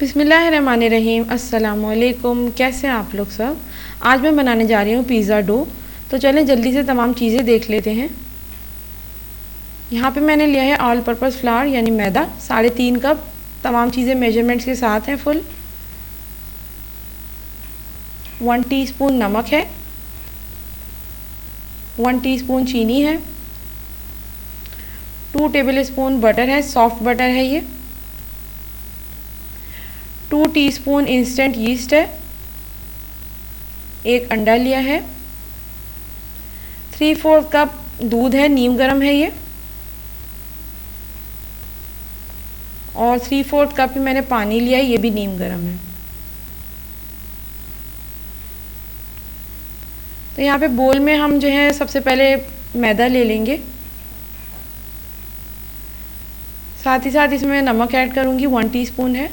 बिस्मिल्लाहिर्रहमानिर्रहीम। अस्सलामुअलैकुम। कैसे हैं आप लोग सब। आज मैं बनाने जा रही हूँ पिज़्ज़ा डो। तो चलें जल्दी से तमाम चीज़ें देख लेते हैं। यहाँ पे मैंने लिया है ऑल पर्पज़ फ्लावर यानी मैदा 3.5 कप। तमाम चीज़ें मेजरमेंट्स के साथ हैं फुल। 1 टीस्पून नमक है, 1 टीस्पून चीनी है, 2 टेबल स्पून बटर है, सॉफ्ट बटर है ये, 2 टीस्पून इंस्टेंट यीस्ट है, 1 अंडा लिया है, 3/4 कप दूध है, नीम गरम है ये, और 3/4 कप मैंने पानी लिया है, ये भी नीम गरम है। तो यहाँ पे बोल में हम जो है सबसे पहले मैदा ले लेंगे, साथ ही साथ इसमें नमक ऐड करूँगी, 1 टीस्पून है,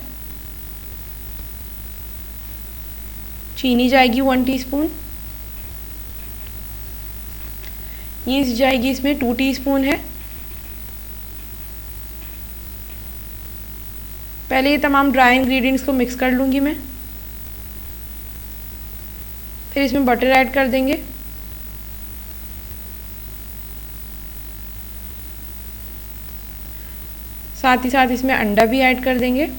चीनी जाएगी 1 टीस्पून, यीस्ट जाएगी इसमें 2 टीस्पून है। पहले ये तमाम ड्राई इंग्रेडिएंट्स को मिक्स कर लूँगी मैं। फिर इसमें बटर ऐड कर देंगे, साथ ही साथ इसमें अंडा भी ऐड कर देंगे,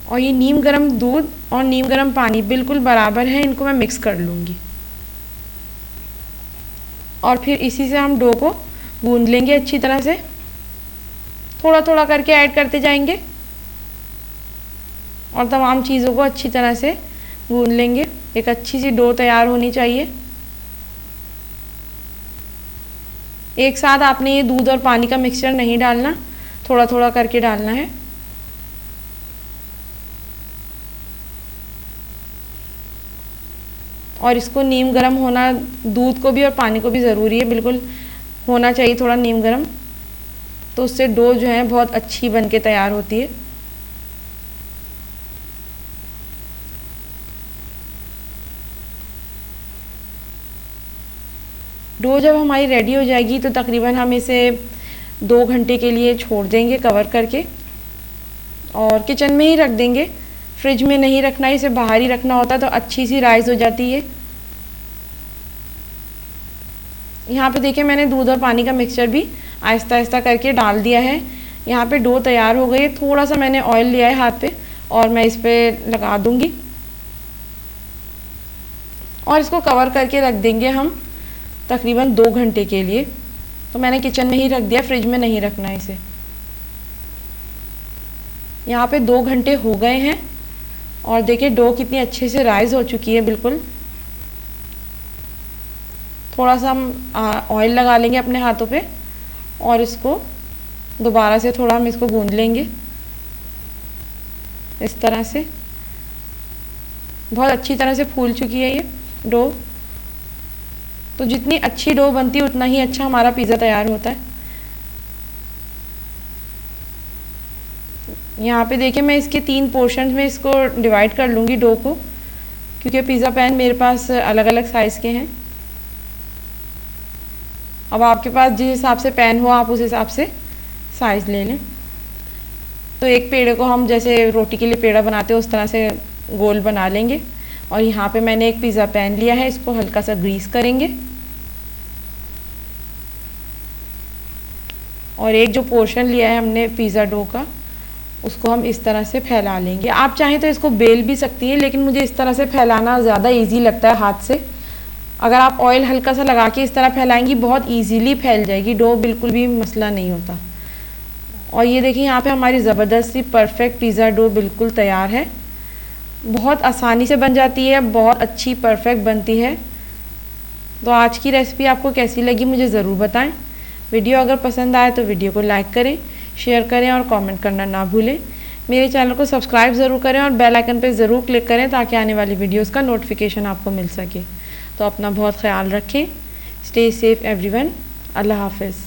और ये नीम गरम दूध और नीम गरम पानी बिल्कुल बराबर है, इनको मैं मिक्स कर लूँगी। और फिर इसी से हम डो को गूंद लेंगे अच्छी तरह से, थोड़ा थोड़ा करके ऐड करते जाएंगे और तमाम चीज़ों को अच्छी तरह से गूंद लेंगे। एक अच्छी सी डो तैयार होनी चाहिए। एक साथ आपने ये दूध और पानी का मिक्सचर नहीं डालना, थोड़ा थोड़ा करके डालना है। और इसको नीम गरम होना, दूध को भी और पानी को भी ज़रूरी है, बिल्कुल होना चाहिए थोड़ा नीम गरम, तो उससे डो जो है बहुत अच्छी बन के तैयार होती है। डो जब हमारी रेडी हो जाएगी तो तकरीबन हम इसे 2 घंटे के लिए छोड़ देंगे कवर करके, और किचन में ही रख देंगे, फ्रिज में नहीं रखना, इसे बाहर ही रखना होता है, तो अच्छी सी राइस हो जाती है। यहाँ पे देखिए मैंने दूध और पानी का मिक्सचर भी आहिस्ता आहिस्ता करके डाल दिया है। यहाँ पे डो तैयार हो गई। थोड़ा सा मैंने ऑयल लिया है हाथ पे और मैं इस पे लगा दूंगी और इसको कवर करके रख देंगे हम तकरीबन 2 घंटे के लिए। तो मैंने किचन में ही रख दिया, फ्रिज में नहीं रखना है इसे। यहाँ पे 2 घंटे हो गए हैं और देखिए डो कितनी अच्छे से राइज हो चुकी है बिल्कुल। थोड़ा सा हम ऑयल लगा लेंगे अपने हाथों पे और इसको दोबारा से थोड़ा हम इसको गूंद लेंगे इस तरह से। बहुत अच्छी तरह से फूल चुकी है ये डो। तो जितनी अच्छी डो बनती है उतना ही अच्छा हमारा पिज़्ज़ा तैयार होता है। यहाँ पे देखिए मैं इसके 3 पोर्शन में इसको डिवाइड कर लूँगी डो को, क्योंकि पिज़्ज़ा पैन मेरे पास अलग अलग साइज़ के हैं। अब आपके पास जिस हिसाब से पैन हो आप उस हिसाब से साइज़ ले लें। तो एक पेड़े को हम जैसे रोटी के लिए पेड़ा बनाते हैं उस तरह से गोल बना लेंगे। और यहाँ पे मैंने एक पिज़्ज़ा पैन लिया है, इसको हल्का सा ग्रीस करेंगे और एक जो पोर्शन लिया है हमने पिज़्ज़ा डो का उसको हम इस तरह से फैला लेंगे। आप चाहें तो इसको बेल भी सकती हैं, लेकिन मुझे इस तरह से फैलाना ज़्यादा इजी लगता है हाथ से। अगर आप ऑयल हल्का सा लगा के इस तरह फैलाएंगी बहुत इजीली फैल जाएगी डो, बिल्कुल भी मसला नहीं होता। और ये देखिए यहाँ पे हमारी ज़बरदस्त सी परफेक्ट पिज़्ज़ा डो बिल्कुल तैयार है। बहुत आसानी से बन जाती है, बहुत अच्छी परफेक्ट बनती है। तो आज की रेसिपी आपको कैसी लगी मुझे ज़रूर बताएं। वीडियो अगर पसंद आए तो वीडियो को लाइक करें, शेयर करें और कमेंट करना ना भूलें। मेरे चैनल को सब्सक्राइब ज़रूर करें और बेल आइकन पर ज़रूर क्लिक करें ताकि आने वाली वीडियोज़ का नोटिफिकेशन आपको मिल सके। तो अपना बहुत ख्याल रखें। Stay safe everyone. अल्लाह हाफिज़।